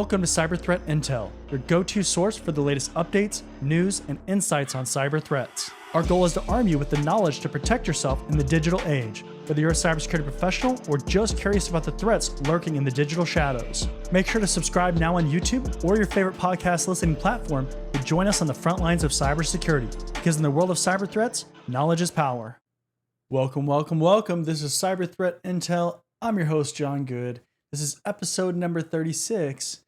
Welcome to Cyber Threat Intel, your go-to source for the latest updates, news, and insights on cyber threats. Our goal is to arm you with the knowledge to protect yourself in the digital age, whether you're a cybersecurity professional or just curious about the threats lurking in the digital shadows. Make sure to subscribe now on YouTube or your favorite podcast listening platform to join us on the front lines of cybersecurity, because in the world of cyber threats, knowledge is power. Welcome. This is Cyber Threat Intel. I'm your host, John Good. This is episode number 36.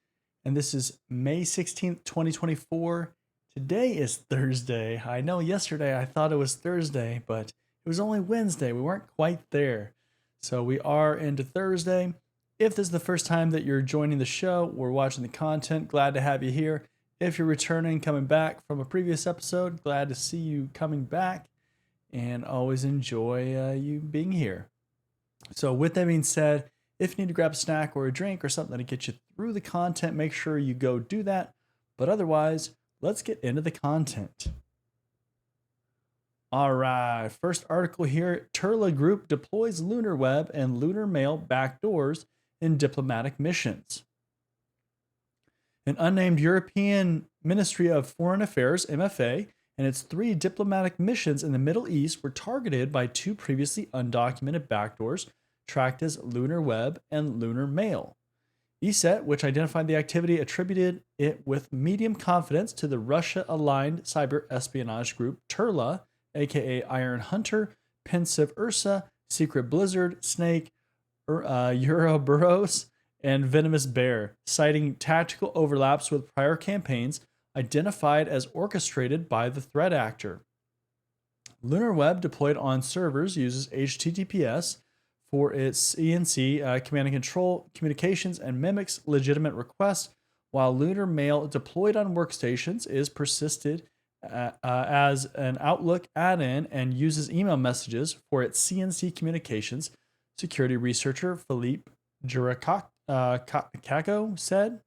And this is May 16th, 2024. Today is Thursday. I know yesterday I thought it was Thursday, but it was only Wednesday. We weren't quite there. So we are into Thursday. If this is the first time that you're joining the show or watching the content, glad to have you here. If you're returning, coming back from a previous episode, glad to see you coming back and always enjoy you being here. So with that being said, if you need to grab a snack or a drink or something to get you through the content, make sure you go do that. But otherwise, let's get into the content. All right, first article here. Turla Group deploys Lunar Web and Lunar Mail backdoors in diplomatic missions. An unnamed European Ministry of Foreign Affairs, MFA, and its 3 diplomatic missions in the Middle East were targeted by 2 previously undocumented backdoors tracked as Lunar Web and Lunar Mail. ESET, which identified the activity, attributed it with medium confidence to the Russia-aligned cyber espionage group Turla, aka Iron Hunter, Pensive Ursa, Secret Blizzard, Snake, Ouroboros, and Venomous Bear, citing tactical overlaps with prior campaigns identified as orchestrated by the threat actor. Lunar Web, deployed on servers, uses HTTPS for its CNC command and control communications and mimics legitimate requests, while Lunar Mail, deployed on workstations, is persisted as an Outlook add-in and uses email messages for its CNC communications, security researcher Philippe Jurakaco said.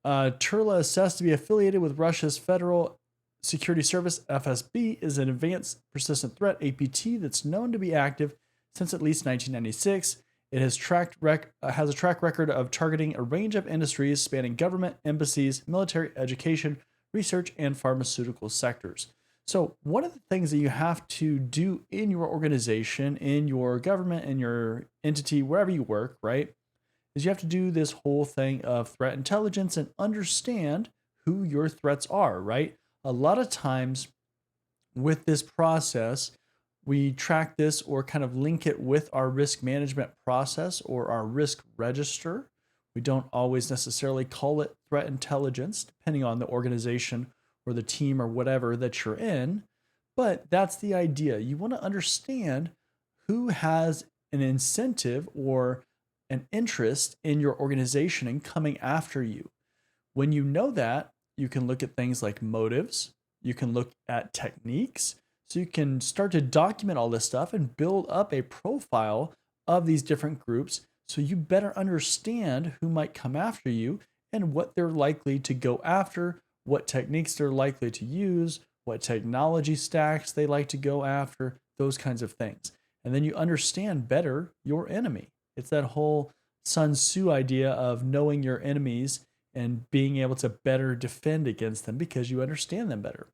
Turla, assessed to be affiliated with Russia's Federal Security Service, FSB, is an advanced persistent threat, APT, that's known to be active since at least 1996. It has has a track record of targeting a range of industries spanning government, embassies, military, education, research, and pharmaceutical sectors. So one of the things that you have to do in your organization, in your government, in your entity, wherever you work, right, is you have to do this whole thing of threat intelligence and understand who your threats are, right? A lot of times with this process, we track this or kind of link it with our risk management process or our risk register. We don't always necessarily call it threat intelligence, depending on the organization or the team or whatever that you're in. But that's the idea. You want to understand who has an incentive or an interest in your organization and coming after you. When you know that, you can look at things like motives. You can look at techniques. So you can start to document all this stuff and build up a profile of these different groups so you better understand who might come after you and what they're likely to go after, what techniques they're likely to use, what technology stacks they like to go after, those kinds of things. And then you understand better your enemy. It's that whole Sun Tzu idea of knowing your enemies and being able to better defend against them because you understand them better.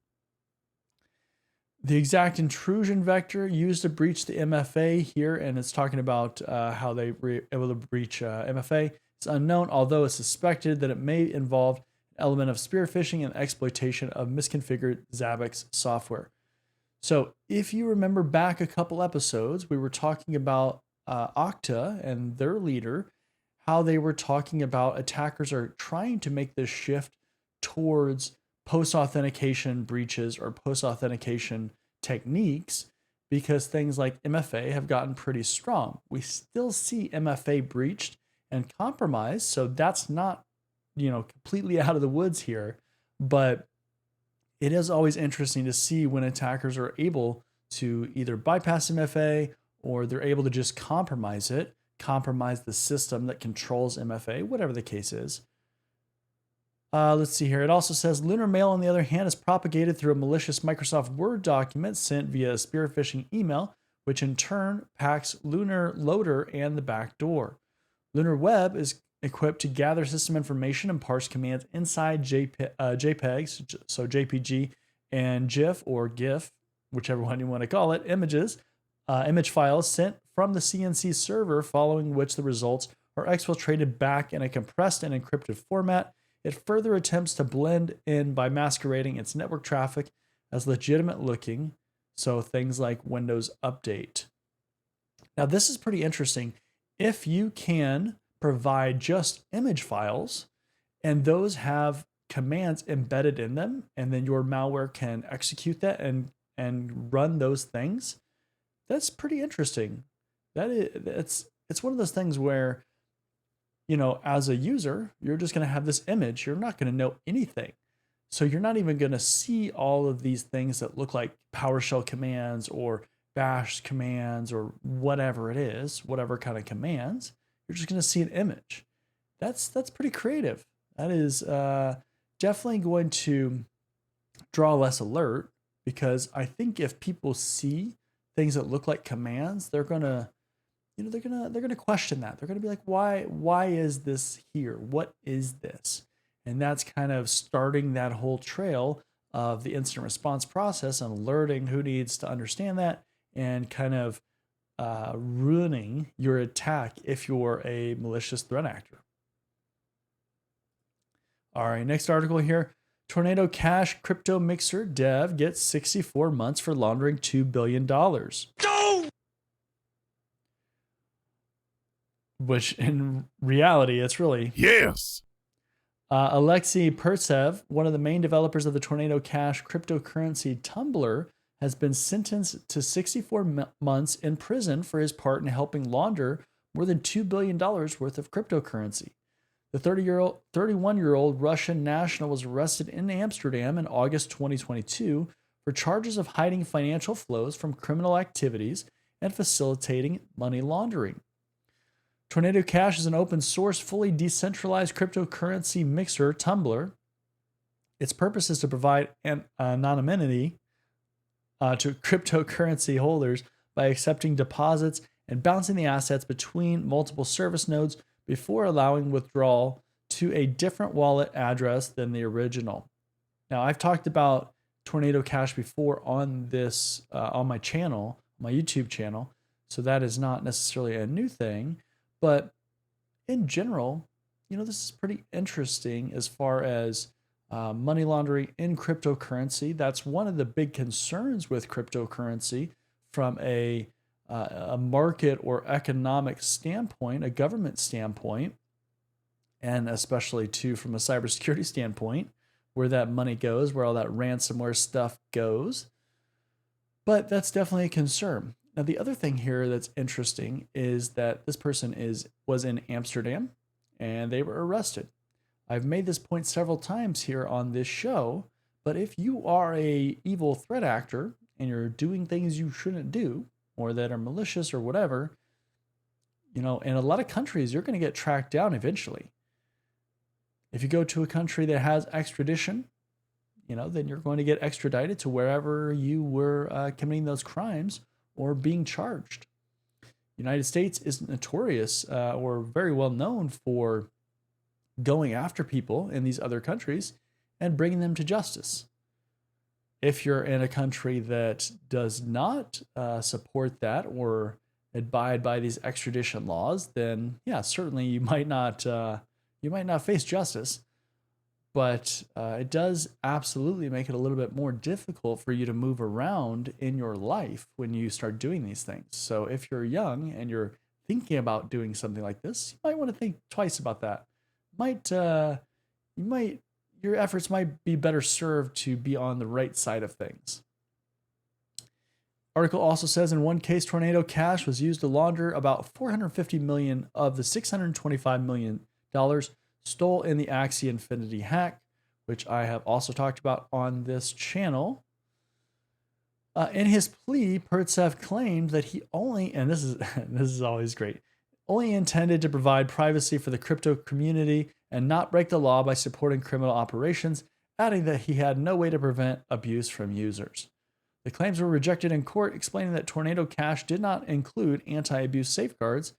The exact intrusion vector used to breach the MFA here, and it's talking about how they were able to breach MFA. It's unknown, although it's suspected that it may involve an element of spear phishing and exploitation of misconfigured Zabbix software. So if you remember back a couple episodes, we were talking about Okta and their leader, how they were talking about attackers are trying to make this shift towards post-authentication breaches or post-authentication techniques because things like MFA have gotten pretty strong. We still see MFA breached and compromised, so that's not, completely out of the woods here, but it is always interesting to see when attackers are able to either bypass MFA or they're able to just compromise the system that controls MFA, whatever the case is. Let's see here. It also says Lunar Mail, on the other hand, is propagated through a malicious Microsoft Word document sent via a spear phishing email, which in turn packs Lunar Loader and the backdoor. Lunar Web is equipped to gather system information and parse commands inside JPEGs, so JPG and GIF or GIF, whichever one you want to call it, image files sent from the CNC server, following which the results are exfiltrated back in a compressed and encrypted format. It further attempts to blend in by masquerading its network traffic as legitimate looking, so things like Windows Update. Now, this is pretty interesting. If you can provide just image files and those have commands embedded in them, and then your malware can execute that and run those things, that's pretty interesting. It's one of those things where, as a user, you're just going to have this image. You're not going to know anything. So you're not even going to see all of these things that look like PowerShell commands or bash commands or whatever it is, whatever kind of commands. You're just going to see an image. That's pretty creative. That is definitely going to draw less alert, because I think if people see things that look like commands, they're gonna question that. They're gonna be like, why is this here? What is this? And that's kind of starting that whole trail of the incident response process and alerting who needs to understand that, and kind of ruining your attack if you're a malicious threat actor. All right, next article here. Tornado Cash crypto mixer dev gets 64 months for laundering $2 billion. No! Which in reality, it's really... Yes! Alexei Pertsev, one of the main developers of the Tornado Cash cryptocurrency Tumbler, has been sentenced to 64 months in prison for his part in helping launder more than $2 billion worth of cryptocurrency. The 31-year-old Russian national was arrested in Amsterdam in August 2022 for charges of hiding financial flows from criminal activities and facilitating money laundering. Tornado Cash is an open source, fully decentralized cryptocurrency mixer, Tumbler. Its purpose is to provide anonymity to cryptocurrency holders by accepting deposits and bouncing the assets between multiple service nodes before allowing withdrawal to a different wallet address than the original. Now, I've talked about Tornado Cash before on this, on my channel, my YouTube channel, so that is not necessarily a new thing, but in general, this is pretty interesting as far as money laundering in cryptocurrency. That's one of the big concerns with cryptocurrency from a market or economic standpoint, a government standpoint, and especially too from a cybersecurity standpoint, where that money goes, where all that ransomware stuff goes. But that's definitely a concern. Now, the other thing here that's interesting is that this person was in Amsterdam and they were arrested. I've made this point several times here on this show, but if you are a evil threat actor and you're doing things you shouldn't do, or that are malicious or whatever, in a lot of countries, you're going to get tracked down eventually. If you go to a country that has extradition, then you're going to get extradited to wherever you were committing those crimes or being charged. The United States is notorious or very well known for going after people in these other countries and bringing them to justice. If you're in a country that does not support that or abide by these extradition laws, then yeah, certainly you might not face justice. But it does absolutely make it a little bit more difficult for you to move around in your life when you start doing these things. So if you're young and you're thinking about doing something like this, you might want to think twice about that. Your efforts might be better served to be on the right side of things. Article also says in one case, Tornado Cash was used to launder about $450 million of the $625 million stole in the Axie Infinity hack, which I have also talked about on this channel. In his plea, Pertsev claimed that he only, and this is always great, only intended to provide privacy for the crypto community and not break the law by supporting criminal operations, adding that he had no way to prevent abuse from users. The claims were rejected in court, explaining that Tornado Cash did not include anti-abuse safeguards,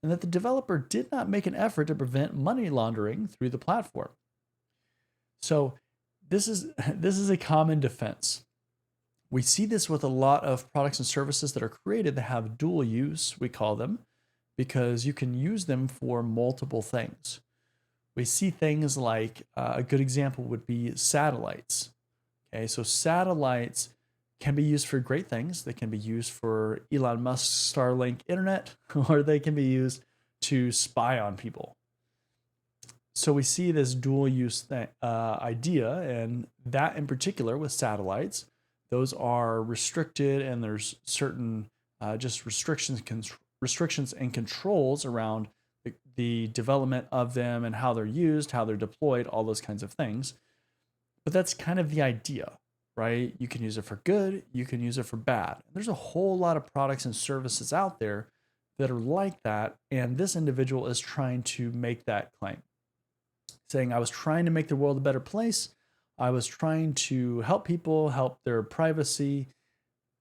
and that the developer did not make an effort to prevent money laundering through the platform. So this is this is a common defense. We see this with a lot of products and services that are created that have dual use, we call them, because you can use them for multiple things. We see things like a good example would be satellites. Okay, so satellites can be used for great things. They can be used for Elon Musk's Starlink internet, or they can be used to spy on people. So we see this dual use idea, and that in particular with satellites, those are restricted, and there's certain just restrictions and controls around the development of them and how they're used, how they're deployed, all those kinds of things. But that's kind of the idea, right? You can use it for good, you can use it for bad. There's a whole lot of products and services out there that are like that, and this individual is trying to make that claim, saying, I was trying to make the world a better place. I was trying to help people, help their privacy,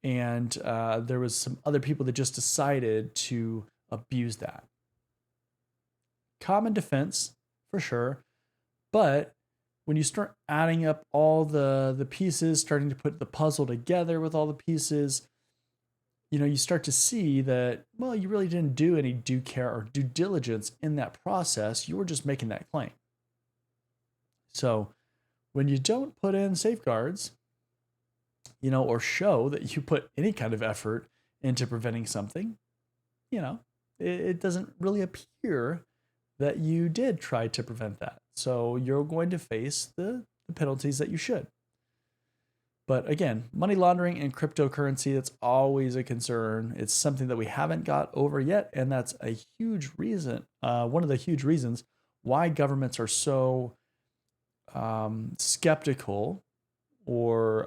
and there was some other people that just decided to abuse that. Common defense, for sure, but when you start adding up all the pieces, starting to put the puzzle together with all the pieces, you start to see that, well, you really didn't do any due care or due diligence in that process. You were just making that claim. So when you don't put in safeguards, or show that you put any kind of effort into preventing something, it doesn't really appear that you did try to prevent that. So you're going to face the penalties that you should. But again, money laundering and cryptocurrency, that's always a concern. It's something that we haven't got over yet. And that's a huge reason, one of the huge reasons why governments are so skeptical, or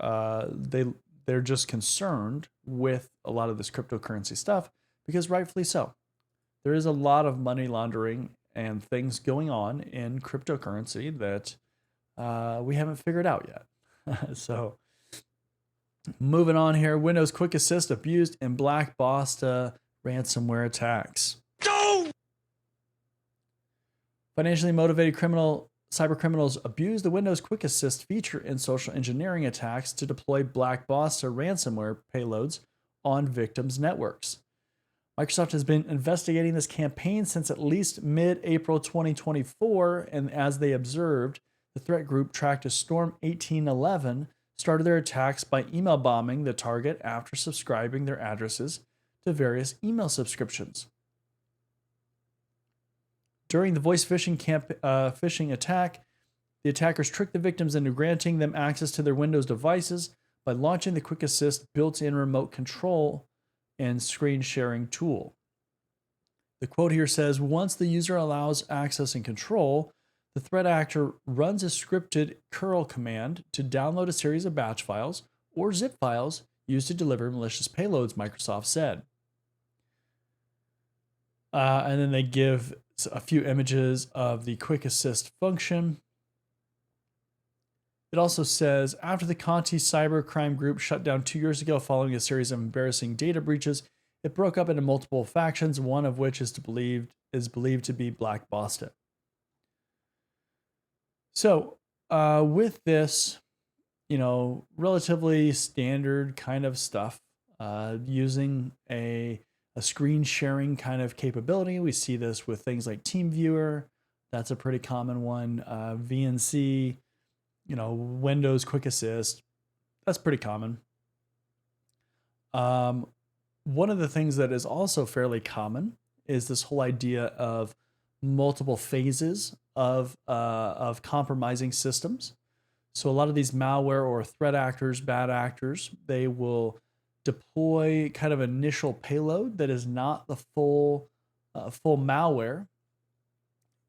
they're just concerned with a lot of this cryptocurrency stuff, because rightfully so. There is a lot of money laundering and things going on in cryptocurrency that we haven't figured out yet. So moving on here, Windows Quick Assist abused in Black Basta ransomware attacks. Go! Financially motivated cyber criminals abuse the Windows Quick Assist feature in social engineering attacks to deploy Black Basta ransomware payloads on victims' networks. Microsoft has been investigating this campaign since at least mid-April 2024, and as they observed, the threat group tracked as Storm 1811 started their attacks by email bombing the target after subscribing their addresses to various email subscriptions. During the voice phishing attack, the attackers tricked the victims into granting them access to their Windows devices by launching the Quick Assist built-in remote control and screen sharing tool. The quote here says, once the user allows access and control, the threat actor runs a scripted curl command to download a series of batch files or zip files used to deliver malicious payloads, Microsoft said. And then they give a few images of the Quick Assist function. It also says, after the Conti cybercrime group shut down 2 years ago following a series of embarrassing data breaches, it broke up into multiple factions, one of which is believed to be Black Basta. So with this, relatively standard kind of stuff, using a screen sharing kind of capability. We see this with things like TeamViewer. That's a pretty common one. VNC, Windows Quick Assist. That's pretty common. One of the things that is also fairly common is this whole idea of multiple phases of compromising systems. So a lot of these malware or threat actors, bad actors, they will deploy kind of initial payload that is not the full malware.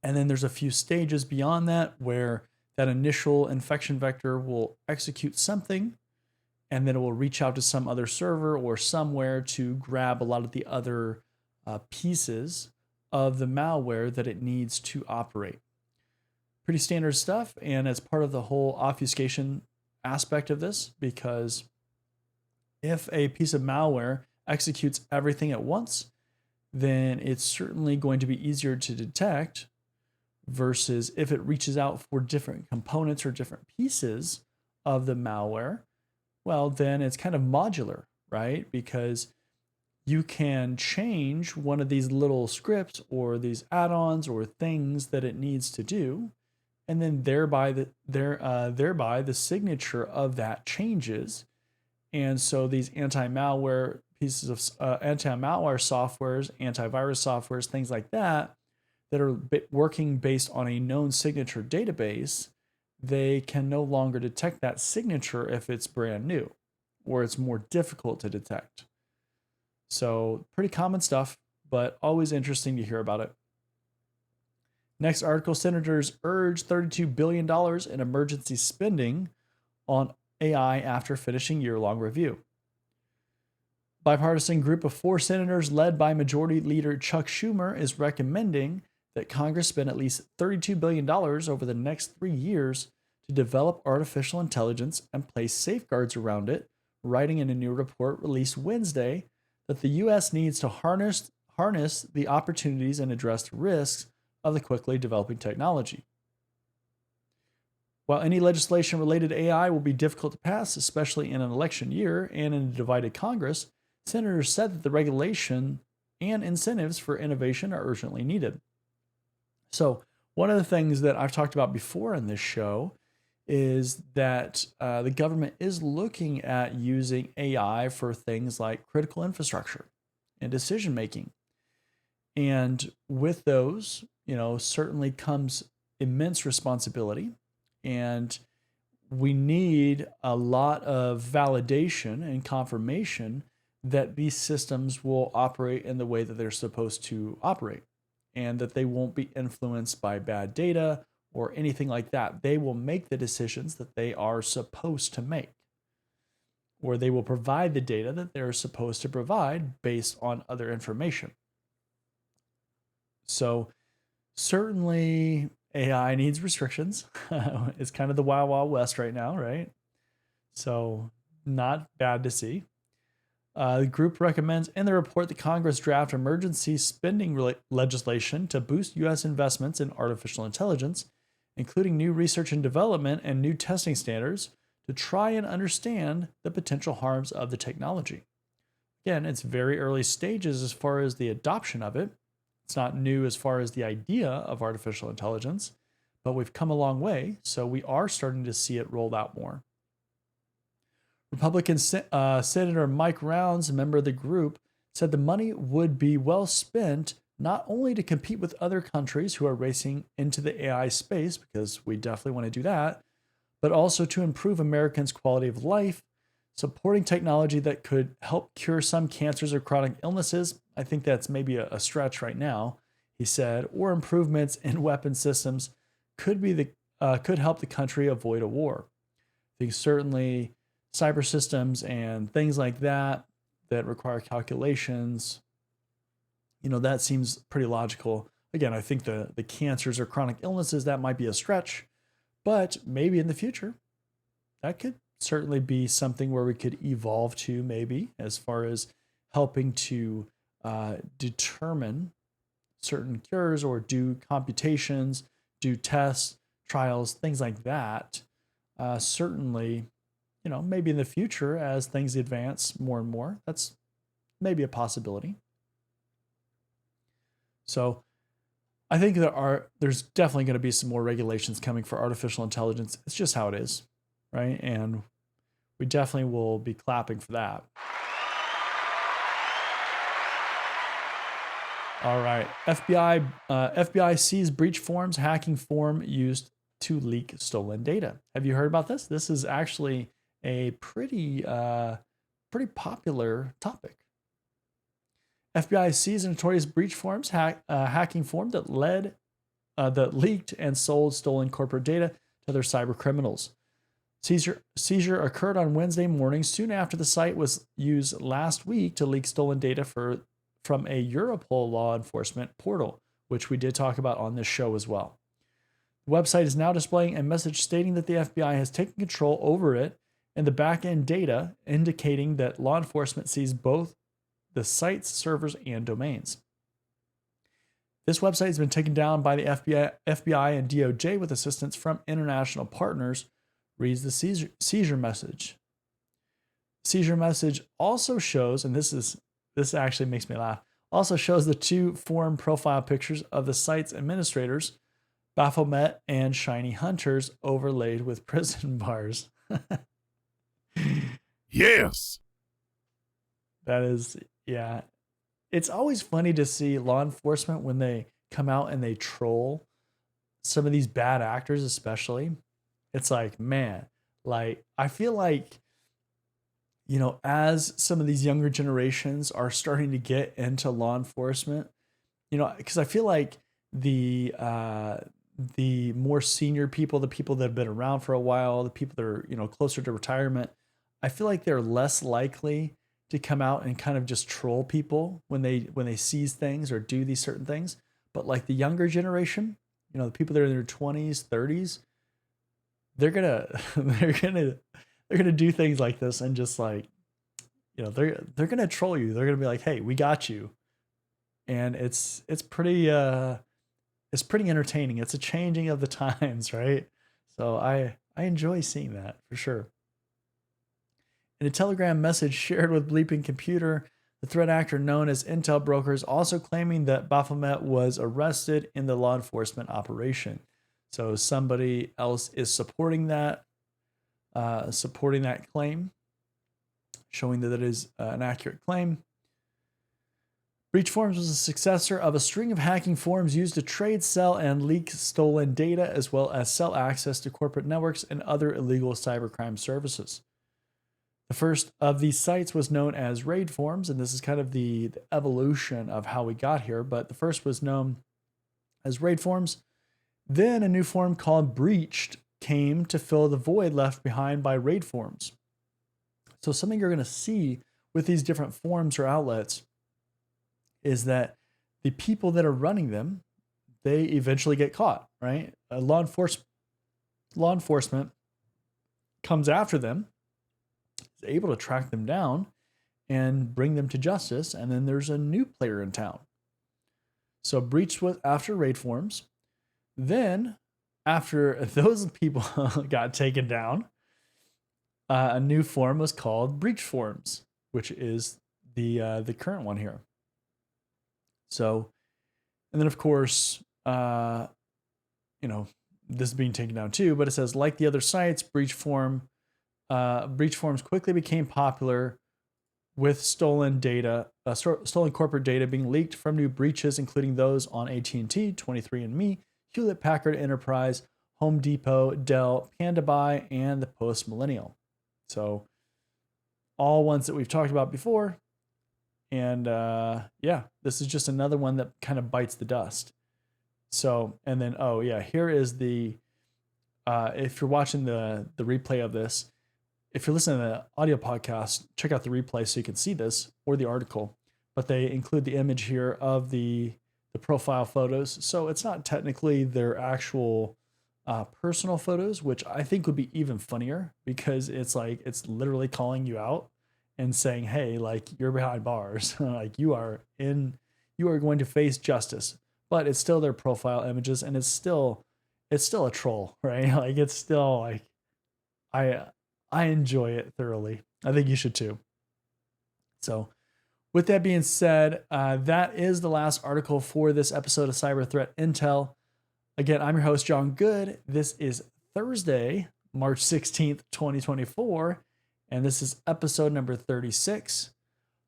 And then there's a few stages beyond that where that initial infection vector will execute something, and then it will reach out to some other server or somewhere to grab a lot of the other pieces of the malware that it needs to operate. Pretty standard stuff, and as part of the whole obfuscation aspect of this, because if a piece of malware executes everything at once, then it's certainly going to be easier to detect versus if it reaches out for different components or different pieces of the malware. Well, then it's kind of modular, right? Because you can change one of these little scripts or these add-ons or things that it needs to do, and then thereby the signature of that changes. And so these anti-malware pieces of anti-malware softwares, antivirus softwares, things like that are working based on a known signature database, they can no longer detect that signature if it's brand new or it's more difficult to detect. So pretty common stuff, but always interesting to hear about it. Next article, senators urge $32 billion in emergency spending on AI after finishing year-long review. Bipartisan group of 4 senators led by Majority Leader Chuck Schumer is recommending that Congress spend at least $32 billion over the next 3 years to develop artificial intelligence and place safeguards around it, writing in a new report released Wednesday that the U.S. needs to harness the opportunities and address the risks of the quickly developing technology. While any legislation related to AI will be difficult to pass, especially in an election year and in a divided Congress, senators said that the regulation and incentives for innovation are urgently needed. So, one of the things that I've talked about before in this show is that the government is looking at using AI for things like critical infrastructure and decision making. And with those, certainly comes immense responsibility. And we need a lot of validation and confirmation that these systems will operate in the way that they're supposed to operate and that they won't be influenced by bad data or anything like that. They will make the decisions that they are supposed to make, or they will provide the data that they're supposed to provide based on other information. So certainly AI needs restrictions. It's kind of the wild, wild west right now, right? So not bad to see. The group recommends in the report that Congress draft emergency spending legislation to boost U.S. investments in artificial intelligence, including new research and development and new testing standards to try and understand the potential harms of the technology. Again, it's very early stages as far as the adoption of it. It's not new as far as the idea of artificial intelligence, but we've come a long way, so we are starting to see it rolled out more. Republican Senator Mike Rounds, a member of the group, said the money would be well spent not only to compete with other countries who are racing into the AI space, because we definitely want to do that, but also to improve Americans' quality of life, supporting technology that could help cure some cancers or chronic illnesses. I think that's maybe a stretch right now, he said, or improvements in weapon systems could help the country avoid a war. I think certainly cyber systems and things like that require calculations, that seems pretty logical. Again, I think the cancers or chronic illnesses, that might be a stretch, but maybe in the future, that could certainly be something where we could evolve to, maybe, as far as helping to determine certain cures or do computations, do tests, trials, things like that. Certainly, maybe in the future as things advance more and more, that's maybe a possibility. So I think there's definitely going to be some more regulations coming for artificial intelligence. It's just how it is, right? And we definitely will be clapping for that. All right. FBI sees breach forms, hacking form used to leak stolen data. Have you heard about this? This is actually a pretty popular topic. FBI seized a notorious breach forms hacking form that leaked and sold stolen corporate data to other cyber criminals. Seizure occurred on Wednesday morning, soon after the site was used last week to leak stolen data from a Europol law enforcement portal, which we did talk about on this show as well. The website is now displaying a message stating that the FBI has taken control over it and the back-end data, indicating that law enforcement sees both the site's servers and domains. This website has been taken down by the FBI and DOJ with assistance from international partners, reads the seizure message. Seizure message also shows, and this actually makes me laugh, also shows the two forum profile pictures of the site's administrators, Baphomet and Shiny Hunters, overlaid with prison bars. Yes. That is, yeah. It's always funny to see law enforcement when they come out and they troll some of these bad actors, especially. It's like, man, like, I feel like, you know, as some of these younger generations are starting to get into law enforcement, you know, because I feel like the more senior people, the people that have been around for a while, the people that are, you know, closer to retirement, I feel like they're less likely to come out and kind of just troll people when they seize things or do these certain things. But like the younger generation, you know, the people that are in their 20s, 30s, they're gonna do things like this and just like, you know, they're gonna troll you. They're gonna be like, hey, we got you. And it's pretty entertaining. It's a changing of the times, right? So I enjoy seeing that for sure. In a Telegram message shared with Bleeping Computer, the threat actor known as Intel Broker is also claiming that Baphomet was arrested in the law enforcement operation. So somebody else is supporting that claim, showing that it is an accurate claim. Breach Forms was a successor of a string of hacking forums used to trade, sell, and leak stolen data, as well as sell access to corporate networks and other illegal cybercrime services. The first of these sites was known as Raid Forms, and this is kind of the evolution of how we got here, but the first was known as Raid Forms. Then a new form called Breached came to fill the void left behind by Raid Forms. So something you're going to see with these different forums or outlets is that the people that are running them, they eventually get caught, right? Law enforcement comes after them, is able to track them down and bring them to justice, and then there's a new player in town. So Breach was after Raid Forms. Then, after those people got taken down, a new form was called Breach Forms, which is the current one here. So, and then of course, you know, this is being taken down too, but it says, like the other sites, Breach Forms quickly became popular with stolen data, stolen corporate data being leaked from new breaches, including those on AT&T, 23andMe, Hewlett-Packard Enterprise, Home Depot, Dell, Panda Buy, and the Post Millennial. So all ones that we've talked about before. And yeah, this is just another one that kind of bites the dust. So, and then, oh yeah, here is the, if you're watching the replay of this, if you're listening to the audio podcast, check out the replay so you can see this or the article, but they include the image here of the profile photos. So it's not technically their actual personal photos, which I think would be even funnier because it's like, it's literally calling you out and saying, hey, like you're behind bars, like you are going to face justice, but it's still their profile images and it's still a troll, right? Like it's still like, I enjoy it thoroughly. I think you should too. So with that being said, that is the last article for this episode of Cyber Threat Intel. Again, I'm your host, John Good. This is Thursday, March 16th, 2024, and this is episode number 36.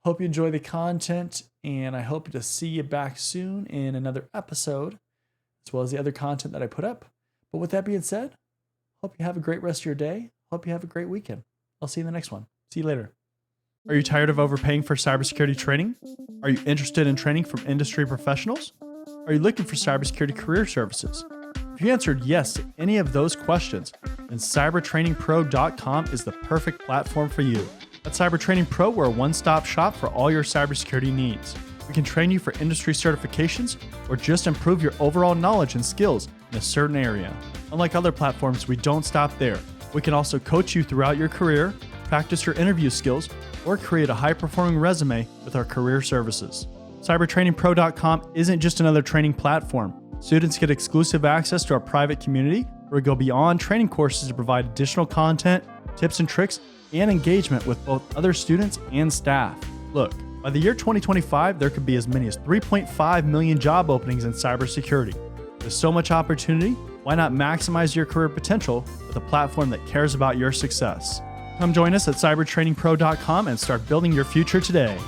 Hope you enjoy the content, and I hope to see you back soon in another episode, as well as the other content that I put up. But with that being said, hope you have a great rest of your day. Hope you have a great weekend. I'll see you in the next one. See you later. Are you tired of overpaying for cybersecurity training? Are you interested in training from industry professionals? Are you looking for cybersecurity career services? If you answered yes to any of those questions, then cybertrainingpro.com is the perfect platform for you. At Cyber Training Pro, we're a one-stop shop for all your cybersecurity needs. We can train you for industry certifications or just improve your overall knowledge and skills in a certain area. Unlike other platforms, we don't stop there. We can also coach you throughout your career, practice your interview skills, or create a high-performing resume with our career services. Cybertrainingpro.com isn't just another training platform. Students get exclusive access to our private community where we go beyond training courses to provide additional content, tips and tricks, and engagement with both other students and staff. Look, by the year 2025, there could be as many as 3.5 million job openings in cybersecurity. With so much opportunity, why not maximize your career potential with a platform that cares about your success? Come join us at cybertrainingpro.com and start building your future today.